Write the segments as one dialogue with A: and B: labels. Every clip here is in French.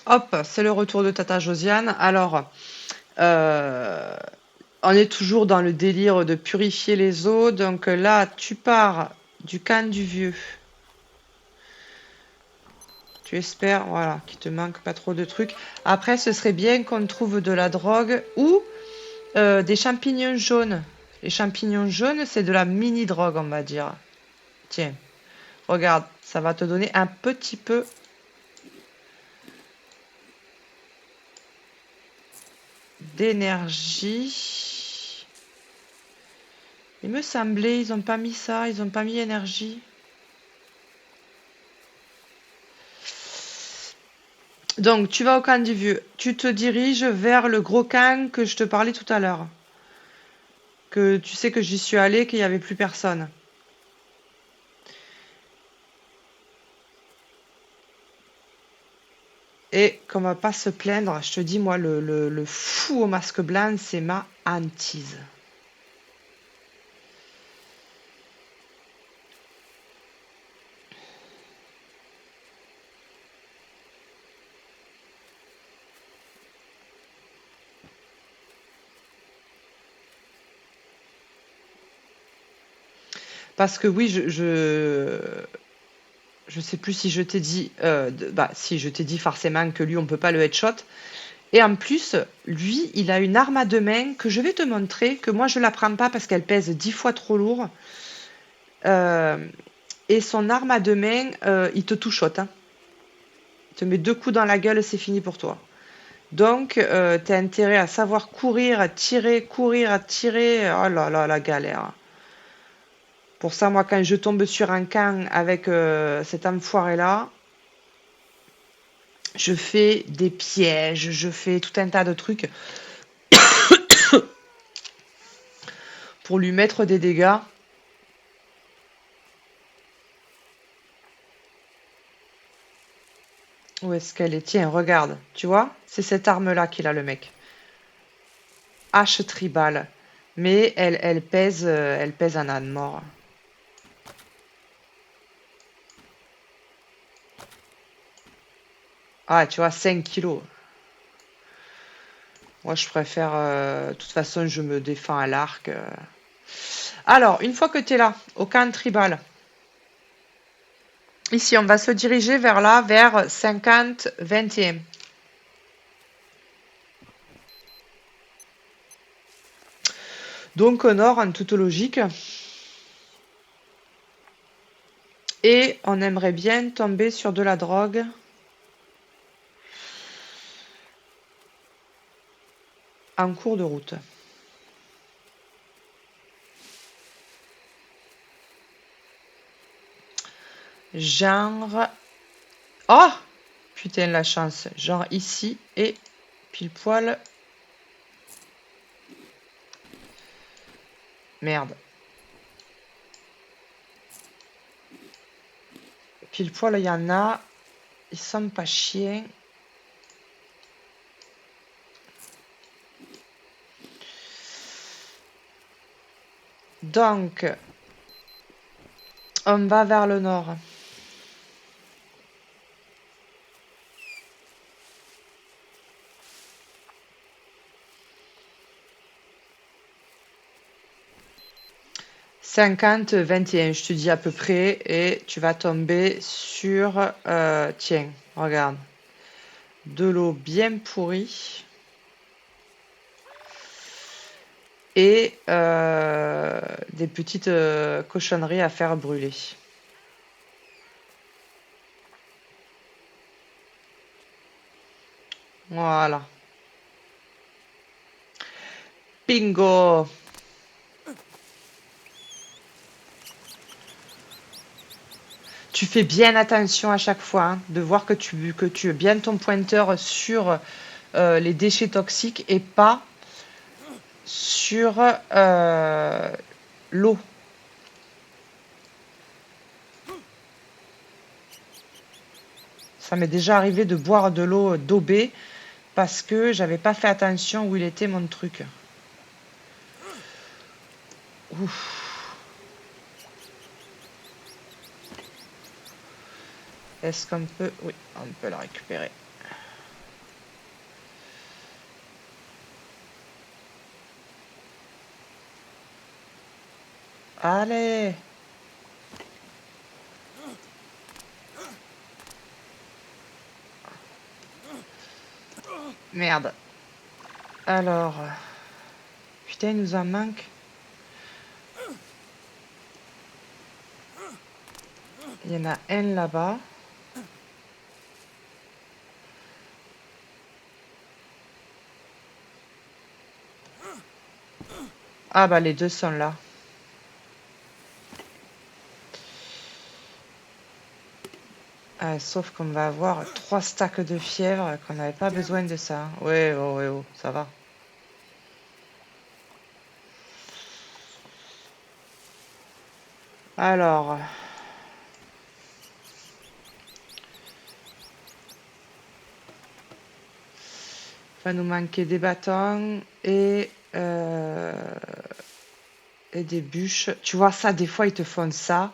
A: Hop, c'est le retour de Tata Josiane. Alors, euh, on est toujours dans le délire de purifier les eaux. Donc là, tu pars du camp du vieux. Tu espères, voilà, qu'il te manque pas trop de trucs. Après, ce serait bien qu'on trouve de la drogue ou des champignons jaunes. Les champignons jaunes, c'est de la mini-drogue, on va dire. Tiens, regarde, ça va te donner un petit peu d'énergie. Il me semblait, ils ont pas mis ça, ils ont pas mis énergie. Donc, tu vas au camp du vieux. Tu te diriges vers le gros camp que je te parlais tout à l'heure. Que tu sais que j'y suis allée, qu'il n'y avait plus personne. Et qu'on va pas se plaindre, je te dis, moi, le fou au masque blanc, c'est ma hantise. Parce que oui, je sais plus si je t'ai dit, bah si je t'ai dit forcément que lui on peut pas le headshot. Et en plus, lui, il a une arme à deux mains que je vais te montrer, que moi je la prends pas parce qu'elle pèse 10 fois trop lourd. Euh, et son arme à deux mains, il te two-shot, hein. Il te met deux coups dans la gueule, c'est fini pour toi. Donc, t'as intérêt à savoir courir, à tirer, courir, à tirer. Oh là là, la galère. Pour ça, moi, quand je tombe sur un camp avec cet enfoiré-là, je fais des pièges, je fais tout un tas de trucs pour lui mettre des dégâts. Où est-ce qu'elle est? Tiens, regarde, tu vois? C'est cette arme-là qu'il a, le mec. Hache tribale. Mais elle pèse un âne mort. Ah, tu vois, 5 kilos. Moi, je préfère... de toute façon, je me défends à l'arc. Alors, une fois que tu es là, au camp tribal, ici, on va se diriger vers là, vers 50-21. Donc, au nord, en toute logique. Et on aimerait bien tomber sur de la drogue. En cours de route. Genre... Oh! Putain, la chance. Genre ici et pile poil. Merde. Pile poil, il y en a. Ils sont pas chiens. Donc, on va vers le nord. Cinquante, 21, je te dis à peu près, et tu vas tomber sur, tiens, regarde, de l'eau bien pourrie et des petites cochonneries à faire brûler. Voilà. Bingo! Tu fais bien attention à chaque fois, hein, de voir que tu as bien ton pointeur sur les déchets toxiques et pas sur l'eau. Ça m'est déjà arrivé de boire de l'eau daubée parce que j'avais pas fait attention où il était mon truc. Ouf. Est-ce qu'on peut... Oui, on peut la récupérer. Allez. Merde. Alors... Putain, il nous en manque. Il y en a un là-bas. Ah bah les deux sont là. Sauf qu'on va avoir 3 stacks de fièvre, qu'on n'avait pas besoin de ça. Ouais, oh, ouais, oh, ça va. Alors... va nous manquer des bâtons et des bûches. Tu vois, ça, des fois, ils te font ça.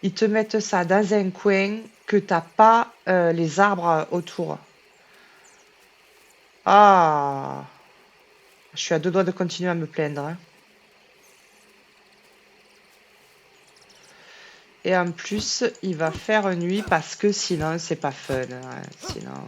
A: Ils te mettent ça dans un coin que t'as pas les arbres autour. Ah, je suis à deux doigts de continuer à me plaindre, hein. Et en plus, il va faire nuit parce que sinon, c'est pas fun, hein. Sinon...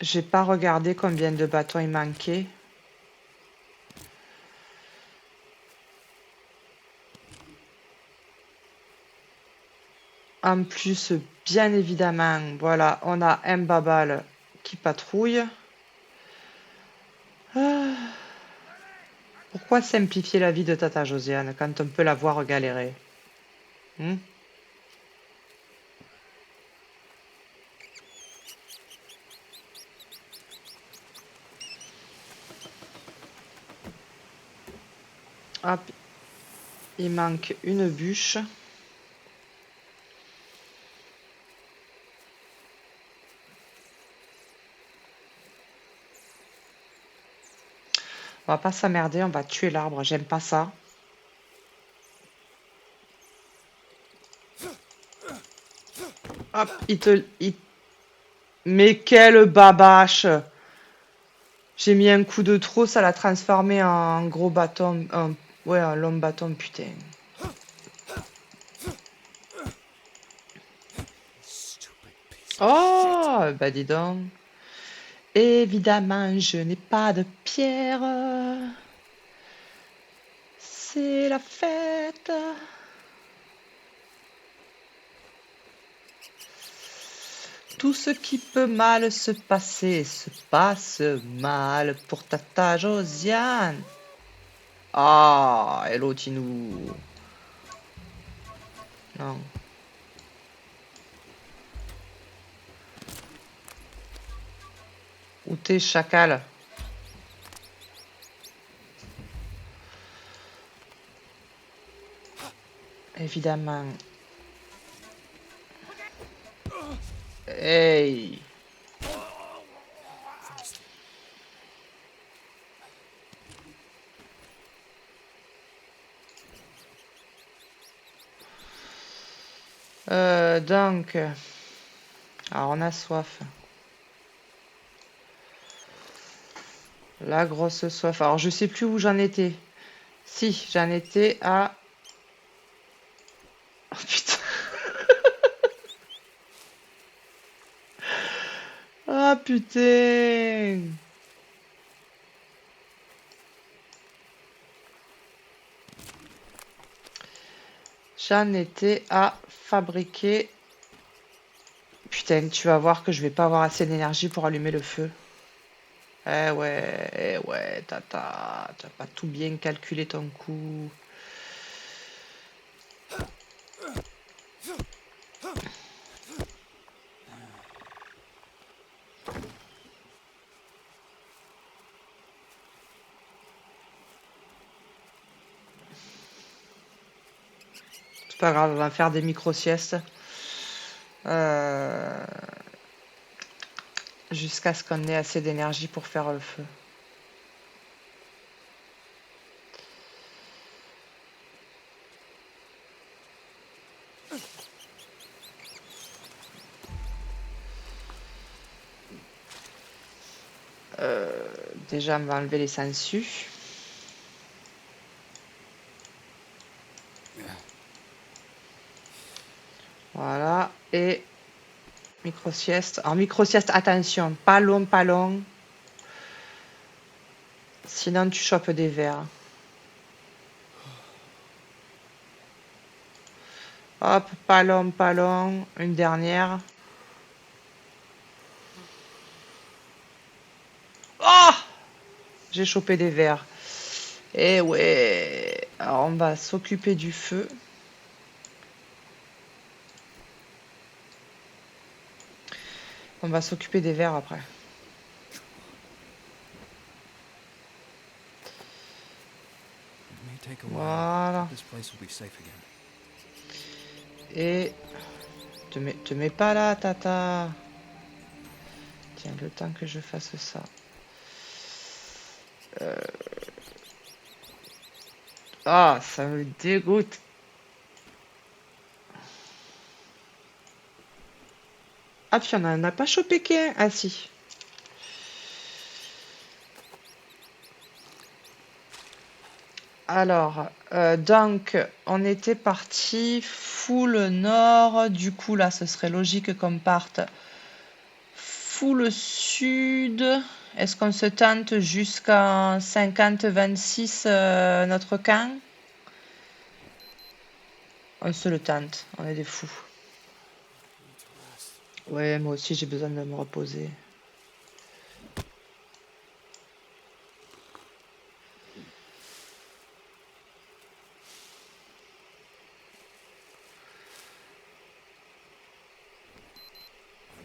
A: J'ai pas regardé combien de bâtons il manquait. En plus, bien évidemment, voilà, on a un babal qui patrouille. Ah, pourquoi simplifier la vie de Tata Josiane quand on peut la voir galérer, hein? Hop, il manque une bûche. On va pas s'emmerder, on va tuer l'arbre, j'aime pas ça. Hop, mais quelle babache! J'ai mis un coup de trop, ça l'a transformé en gros bâton. Ouais, un long bâton, putain. Oh, bah dis donc. Évidemment, je n'ai pas de pierre. C'est la fête. Tout ce qui peut mal se passer se passe mal pour Tata Josiane. Ah, hello Tinou. Non. Où t'es, chacal? Évidemment. Hey. Donc, alors on a soif. La grosse soif. Alors je sais plus où j'en étais. Si, j'en étais à... Oh putain. Ah putain. J'en étais à fabriquer... Putain, tu vas voir que je vais pas avoir assez d'énergie pour allumer le feu. Eh ouais, tata, tu as pas tout bien calculé ton coup. C'est pas grave, on va faire des micro-siestes. Jusqu'à ce qu'on ait assez d'énergie pour faire le feu. Déjà, on va enlever les sangsues. Voilà. Et micro-sieste. En micro-sieste, attention, pas long, pas long. Sinon, tu chopes des vers. Hop, pas long, pas long. Une dernière. Oh! J'ai chopé des vers. Et ouais. Alors, on va s'occuper du feu. On va s'occuper des vers après. Voilà. Et te mets pas là, tata. Tiens, le temps que je fasse ça. Ah, ça me dégoûte. Ah, puis on en a pas chopé qu'un. Ah, si. Alors, donc, on était parti full nord. Du coup, là, ce serait logique qu'on parte full sud. Est-ce qu'on se tente jusqu'en 50-26 notre camp? On se le tente, on est des fous. Ouais, moi aussi j'ai besoin de me reposer.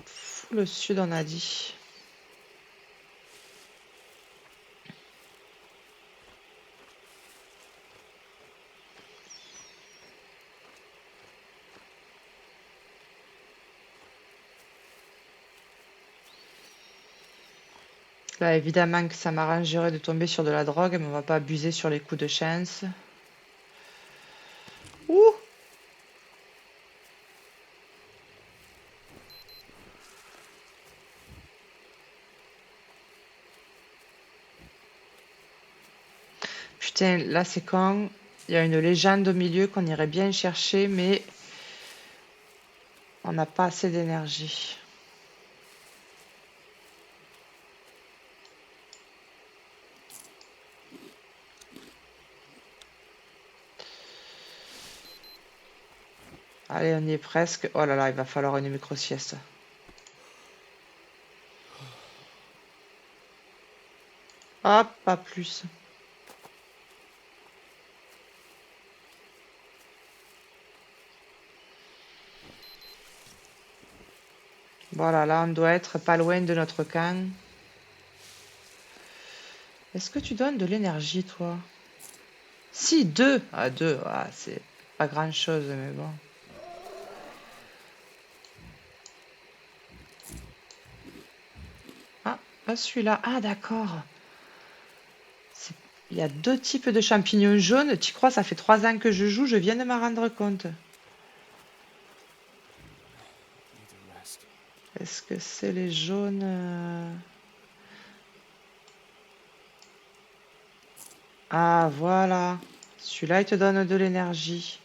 A: Full sud, on a dit. Là, évidemment que ça m'arrangerait de tomber sur de la drogue, mais on va pas abuser sur les coups de chance. Ouh! Putain, là c'est quand il y a une légende au milieu qu'on irait bien chercher, mais on n'a pas assez d'énergie. Allez, on y est presque. Oh là là, il va falloir une micro-sieste. Hop, pas plus. Voilà, là on doit être pas loin de notre camp. Est-ce que tu donnes de l'énergie, toi? Si, 2. Ah, 2, ah, c'est pas grand-chose, mais bon. Ah, pas celui-là. Ah, d'accord. Il y a 2 types de champignons jaunes. Tu crois, ça fait 3 ans que je joue, je viens de m'en rendre compte. Est-ce que c'est les jaunes? Ah, voilà. Celui-là, il te donne de l'énergie.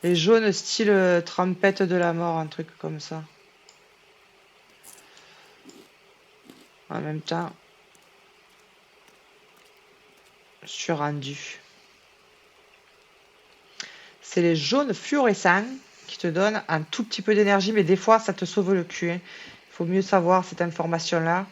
A: Les jaunes, style trompette de la mort, un truc comme ça. En même temps, je suis rendu. C'est les jaunes fluorescents qui te donnent un tout petit peu d'énergie, mais des fois, ça te sauve le cul. Il faut mieux savoir cette information-là.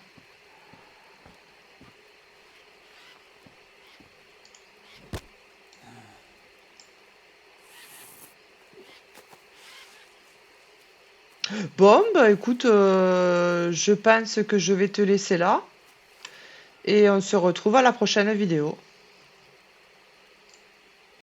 A: Bon, bah écoute, je pense que je vais te laisser là. Et on se retrouve à la prochaine vidéo.